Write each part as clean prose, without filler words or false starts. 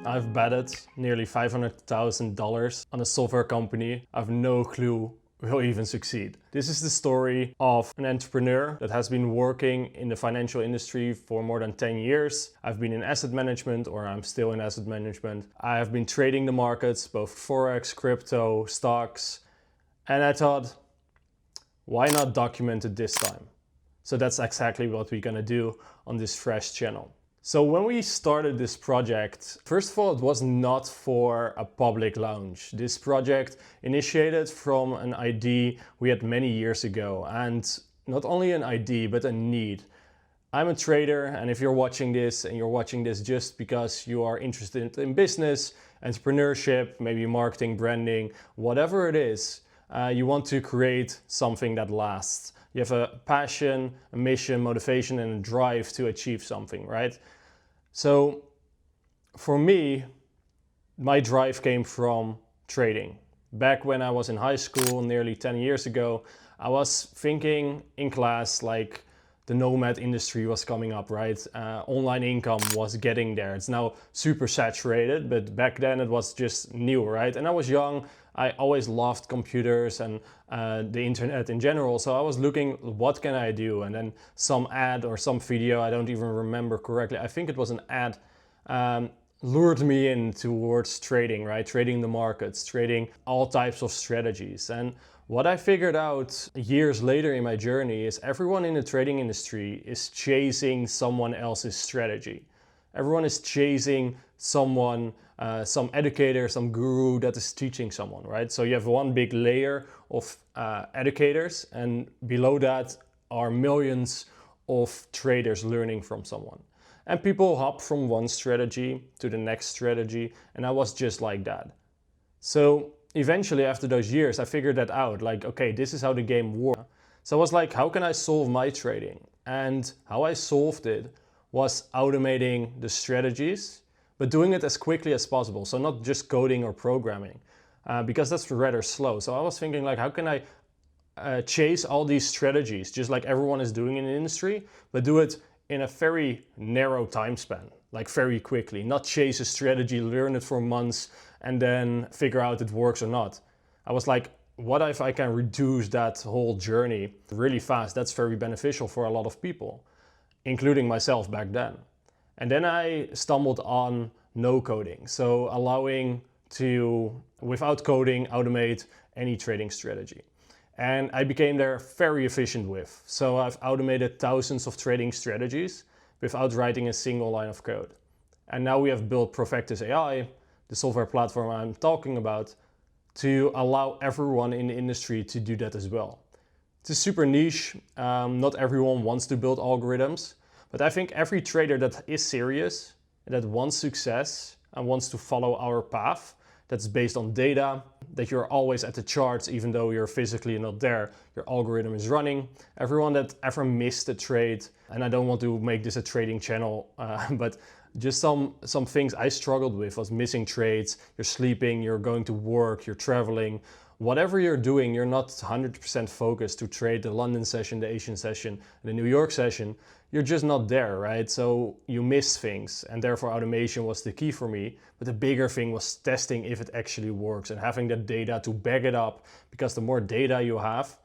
I've betted nearly $500,000 on a software company. I have no clue will even succeed. This is the story of an entrepreneur that has been working in the financial industry for more than 10 years. I've been in asset management, or I'm still in asset management. I have been trading the markets, both Forex, crypto, stocks, and I thought, why not document it this time? So that's exactly what we're gonna do on this fresh channel. So when we started this project, first of all, it was not for a public launch. This project initiated from an idea we had many years ago, and not only an idea, but a need. I'm a trader, and if you're watching this and you're watching this just because you are interested in business, entrepreneurship, maybe marketing, branding, whatever it is, you want to create something that lasts. You have a passion, a mission, motivation, and a drive to achieve something, right? So for me, my drive came from trading. Back when I was in high school, nearly 10 years ago, I was thinking in class like the nomad industry was coming up, right? Online income was getting there. It's now super saturated, but back then it was just new, right? And I was young. I always loved computers and the internet in general. So I was looking, what can I do? And then some ad or some video, I don't even remember correctly. I think it was an ad, lured me in towards trading, right? Trading the markets, trading all types of strategies. And what I figured out years later in my journey is everyone in the trading industry is chasing someone else's strategy. Everyone is chasing someone, some educator, some guru that is teaching someone, right? So you have one big layer of educators, and below that are millions of traders learning from someone. And people hop from one strategy to the next strategy, and I was just like that. So eventually, after those years, I figured that out, like, okay, this is how the game works. So I was like, how can I solve my trading? And how I solved it was automating the strategies, but doing it as quickly as possible. So not just coding or programming, because that's rather slow. So I was thinking like, how can I chase all these strategies, just like everyone is doing in the industry, but do it in a very narrow time span, like very quickly, not chase a strategy, learn it for months, and then figure out if it works or not. I was like, what if I can reduce that whole journey really fast? That's very beneficial for a lot of people, including myself back then. And then I stumbled on no coding. So allowing to, without coding, automate any trading strategy. And I became there very efficient with. So I've automated thousands of trading strategies without writing a single line of code. And now we have built Profectus AI, the software platform I'm talking about, to allow everyone in the industry to do that as well. It's super niche. Not everyone wants to build algorithms, but I think every trader that is serious and that wants success and wants to follow our path, that's based on data, that you're always at the charts even though you're physically not there, your algorithm is running. Everyone that ever missed a trade, and I don't want to make this a trading channel, but just some things I struggled with was missing trades. You're sleeping, you're going to work, you're traveling. Whatever you're doing, you're not 100% focused to trade the London session, the Asian session, the New York session. You're just not there, right? So you miss things, and therefore automation was the key for me. But the bigger thing was testing if it actually works and having that data to back it up, because the more data you have,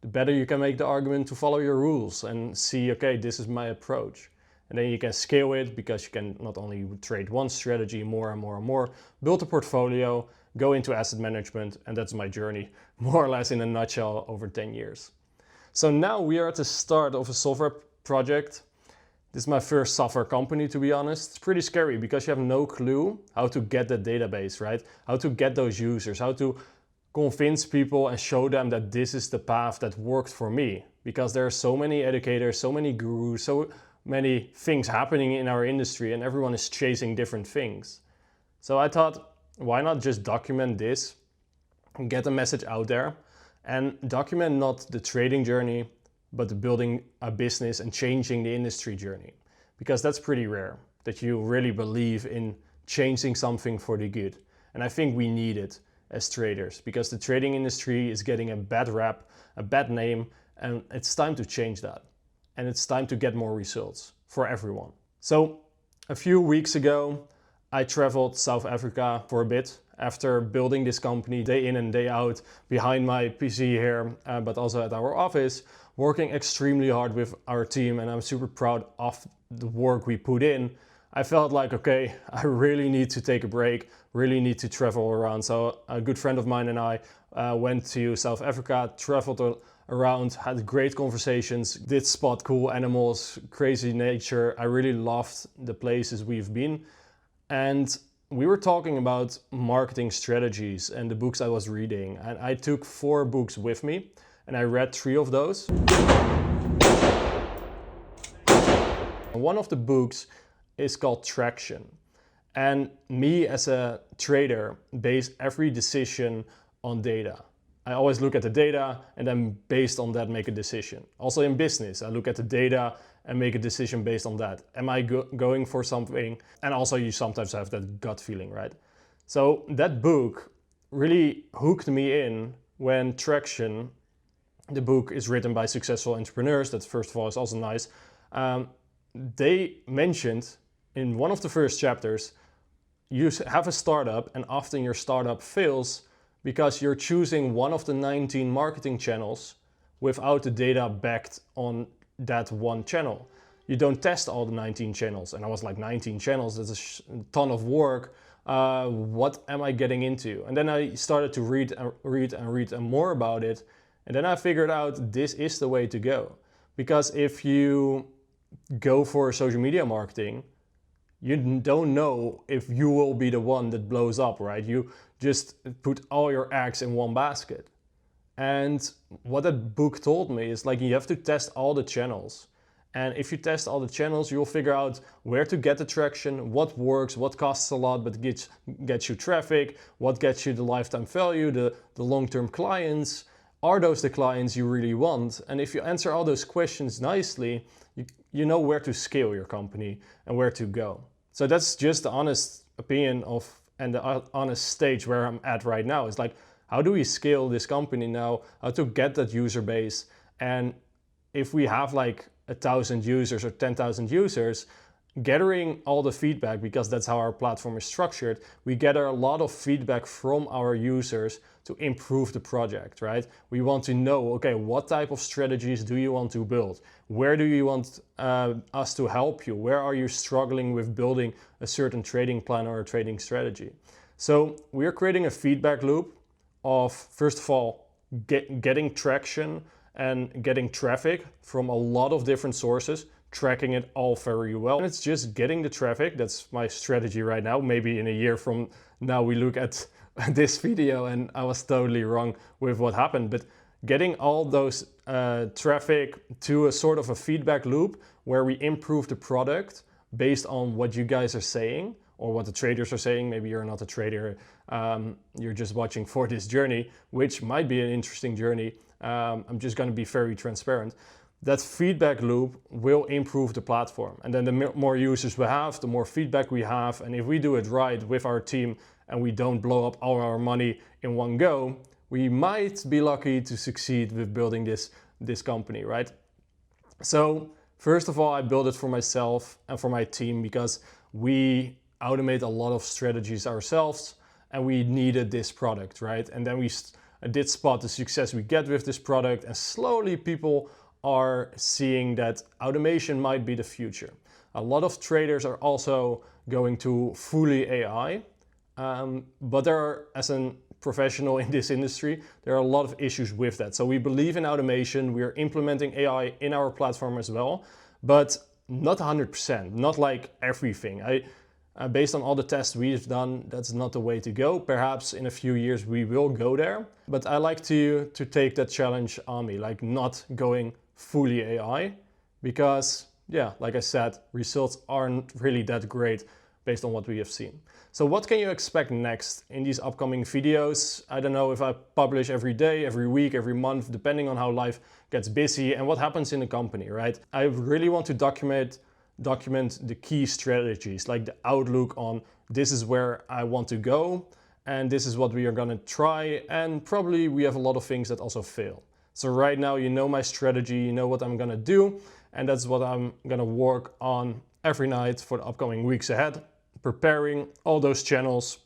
the better you can make the argument to follow your rules and see, okay, this is my approach. And then you can scale it because you can not only trade one strategy more and more and more, build a portfolio, go into asset management, and that's my journey, more or less in a nutshell, over 10 years. So now we are at the start of a software project. This is my first software company, to be honest. It's pretty scary because you have no clue how to get that database, right? How to get those users, how to convince people and show them that this is the path that worked for me. Because there are so many educators, so many gurus, so many things happening in our industry, and everyone is chasing different things. So I thought, why not just document this and get the message out there, and document not the trading journey, but building a business and changing the industry journey. Because that's pretty rare, that you really believe in changing something for the good. And I think we need it as traders, because the trading industry is getting a bad rap, a bad name, and it's time to change that. And it's time to get more results for everyone. So a few weeks ago, I traveled South Africa for a bit after building this company day in and day out behind my PC here, but also at our office, working extremely hard with our team, and I'm super proud of the work we put in. I felt like, okay, I really need to take a break, really need to travel around. So a good friend of mine and I went to South Africa, traveled around, had great conversations, did spot cool animals, crazy nature. I really loved the places we've been. And we were talking about marketing strategies and the books I was reading. And I took 4 books with me and I read 3 of those. One of the books is called Traction. And me as a trader base every decision on data. I always look at the data and then based on that make a decision. Also in business, I look at the data and make a decision based on that. Am I going for something? And also you sometimes have that gut feeling, right? So that book really hooked me in when Traction, the book is written by successful entrepreneurs, that first of all is also nice. They mentioned in one of the first chapters, you have a startup and often your startup fails because you're choosing one of the 19 marketing channels without the data backed on that one channel. You don't test all the 19 channels. And I was like, 19 channels, that's a ton of work. What am I getting into? And then I started to read more about it. And then I figured out this is the way to go. Because if you go for social media marketing, you don't know if you will be the one that blows up, right? You just put all your eggs in one basket. And what that book told me is like you have to test all the channels. And if you test all the channels, you'll figure out where to get the traction, what works, what costs a lot but gets you traffic, what gets you the lifetime value, the long-term clients. Are those the clients you really want? And if you answer all those questions nicely, you know where to scale your company and where to go. So that's just the honest opinion of and the honest stage where I'm at right now. It's like, how do we scale this company now? How to get that user base? And if we have like 1,000 users or 10,000 users, gathering all the feedback, because that's how our platform is structured, we gather a lot of feedback from our users to improve the project, right? We want to know, okay, what type of strategies do you want to build? Where do you want us to help you? Where are you struggling with building a certain trading plan or a trading strategy? So we're creating a feedback loop of, first of all, getting traction and getting traffic from a lot of different sources, tracking it all very well. And it's just getting the traffic. That's my strategy right now. Maybe in a year from now we look at this video and I was totally wrong with what happened. But getting all those traffic to a sort of a feedback loop where we improve the product based on what you guys are saying or what the traders are saying. Maybe you're not a trader, you're just watching for this journey, which might be an interesting journey. I'm just going to be very transparent. That feedback loop will improve the platform. And then the more users we have, the more feedback we have. And if we do it right with our team and we don't blow up all our money in one go, we might be lucky to succeed with building this company, right? So first of all, I built it for myself and for my team because we automate a lot of strategies ourselves and we needed this product, right? And then we did spot the success we get with this product, and slowly people are seeing that automation might be the future. A lot of traders are also going to fully AI, but there are, as a professional in this industry, there are a lot of issues with that. So we believe in automation, we are implementing AI in our platform as well, but not 100%, not like everything. Based on all the tests we've done, that's not the way to go. Perhaps in a few years we will go there, but I like to take that challenge on me, like not going fully AI, because yeah, like I said, results aren't really that great based on what we have seen. So what can you expect next in these upcoming videos? I don't know if I publish every day, every week, every month, depending on how life gets busy and what happens in the company, right? I really want to document the key strategies, like the outlook on this is where I want to go and this is what we are going to try, and probably we have a lot of things that also fail. So right now you know my strategy, you know what I'm going to do, and that's what I'm going to work on every night for the upcoming weeks ahead. preparing all those channels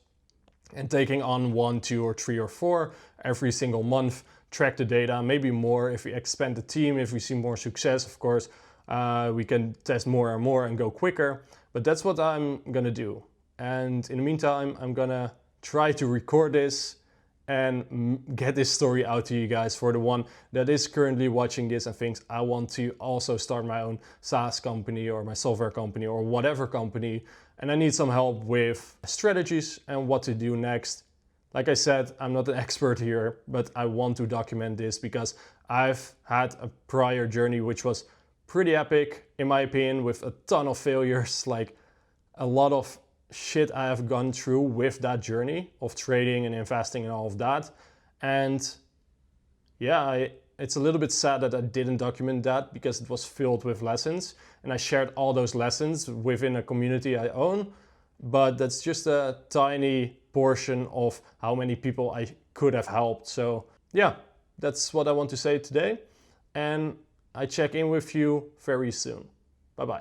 and taking on 1, 2, or 3 or 4 every single month, track the data, maybe more if we expand the team, if we see more success, of course, we can test more and more and go quicker. But that's what I'm gonna do. And in the meantime, I'm gonna try to record this and get this story out to you guys. For the one that is currently watching this and thinks, I want to also start my own SaaS company or my software company or whatever company, and I need some help with strategies and what to do next. Like I said, I'm not an expert here, but I want to document this because I've had a prior journey which was pretty epic, in my opinion, with a ton of failures, like a lot of shit I have gone through with that journey of trading and investing and all of that. And yeah, it's a little bit sad that I didn't document that because it was filled with lessons, and I shared all those lessons within a community I own, but that's just a tiny portion of how many people I could have helped. So yeah, that's what I want to say today, and I check in with you very soon. Bye bye.